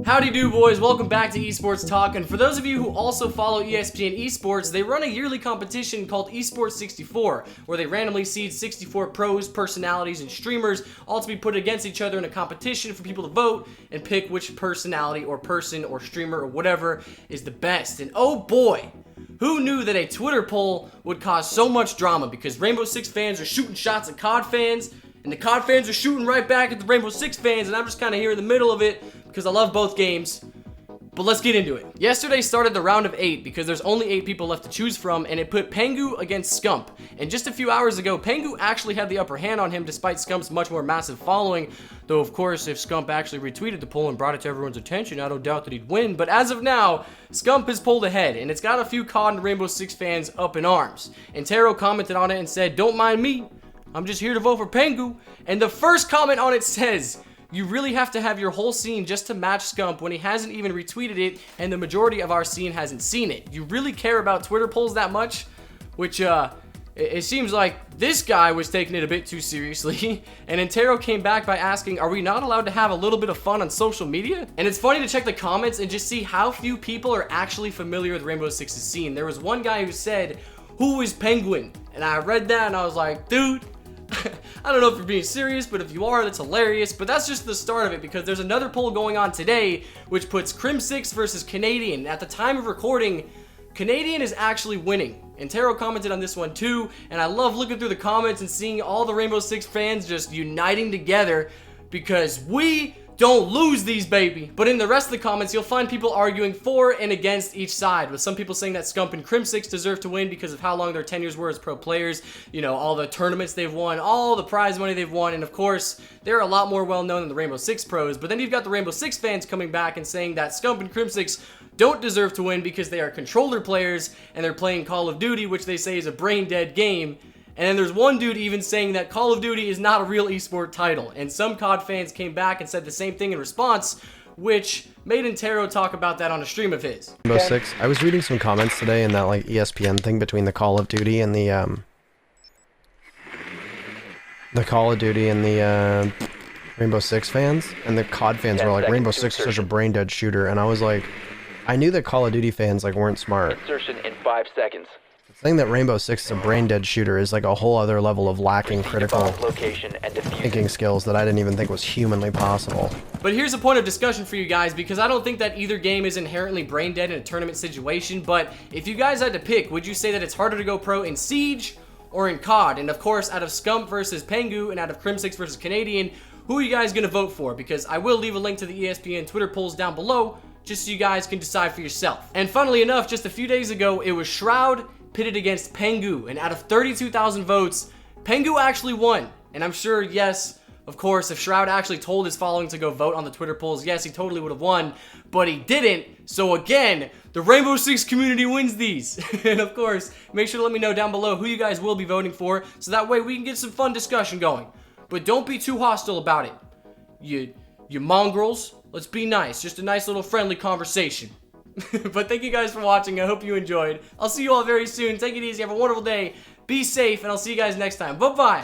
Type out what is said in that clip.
Howdy do, boys. Welcome back to Esports Talk. And for those of you who also follow ESPN Esports, they run a yearly competition called Esports 64, where they randomly seed 64 pros, personalities, and streamers, all to be put against each other in a competition for people to vote and pick which personality or person or streamer or whatever is the best. And oh boy, who knew that a Twitter poll would cause so much drama? Because Rainbow Six fans are shooting shots at CoD fans, and the CoD fans are shooting right back at the Rainbow Six fans, and I'm just kind of here in the middle of it because I love both games. But let's get into it. Yesterday started the round of 8 because there's only 8 people left to choose from, and it put Pengu against Scump. And just a few hours ago, Pengu actually had the upper hand on him despite Scump's much more massive following. Though, of course, if Scump actually retweeted the poll and brought it to everyone's attention, I don't doubt that he'd win. But as of now, Scump has pulled ahead, and it's got a few CoD and Rainbow Six fans up in arms. And Taro commented on it and said, "Don't mind me, I'm just here to vote for Pengu." And the first comment on it says, "You really have to have your whole scene just to match Scump when he hasn't even retweeted it and the majority of our scene hasn't seen it. You really care about Twitter polls that much?" Which, it seems like this guy was taking it a bit too seriously. And Intero came back by asking, "Are we not allowed to have a little bit of fun on social media?" And it's funny to check the comments and just see how few people are actually familiar with Rainbow Six's scene. There was one guy who said, "Who is Penguin?" And I read that and I was like, dude, I don't know if you're being serious, but if you are, that's hilarious. But that's just the start of it, because there's another poll going on today which puts Crim6 versus Canadian. At the time of recording, Canadian is actually winning. And Taro commented on this one too, and I love looking through the comments and seeing all the Rainbow Six fans just uniting together because we don't lose these, baby. But in the rest of the comments, you'll find people arguing for and against each side, with some people saying that Scump and Crim6 deserve to win because of how long their tenures were as pro players, you know, all the tournaments they've won, all the prize money they've won, and of course, they're a lot more well-known than the Rainbow Six pros. But then you've got the Rainbow Six fans coming back and saying that Scump and Crim6 don't deserve to win because they are controller players and they're playing Call of Duty, which they say is a brain-dead game. And then there's one dude even saying that Call of Duty is not a real esport title. And some CoD fans came back and said the same thing in response, which made Intero talk about that on a stream of his. Rainbow Six. I was reading some comments today in that like ESPN thing between the Call of Duty and the Rainbow Six fans, and the CoD fans were like, "Rainbow Six is such a brain dead shooter," and I was like, I knew that Call of Duty fans like weren't smart. Insertion in 5 seconds. Saying that Rainbow Six is a brain-dead shooter is like a whole other level of lacking critical thinking skills that I didn't even think was humanly possible. But here's a point of discussion for you guys, because I don't think that either game is inherently brain-dead in a tournament situation, but if you guys had to pick, would you say that it's harder to go pro in Siege or in CoD? And of course, out of Scump versus Pengu and out of Crim6 versus Canadian, who are you guys going to vote for? Because I will leave a link to the ESPN Twitter polls down below, just so you guys can decide for yourself. And funnily enough, just a few days ago, it was Shroud pitted against Pengu, and out of 32,000 votes, Pengu actually won. And I'm sure, yes, of course, if Shroud actually told his following to go vote on the Twitter polls, yes, he totally would have won, but he didn't. So again, the Rainbow Six community wins these. And of course, make sure to let me know down below who you guys will be voting for, so that way we can get some fun discussion going. But don't be too hostile about it. You mongrels, let's be nice. Just a nice little friendly conversation. But thank you guys for watching. I hope you enjoyed. I'll see you all very soon. Take it easy. Have a wonderful day. Be safe, and I'll see you guys next time. Bye-bye.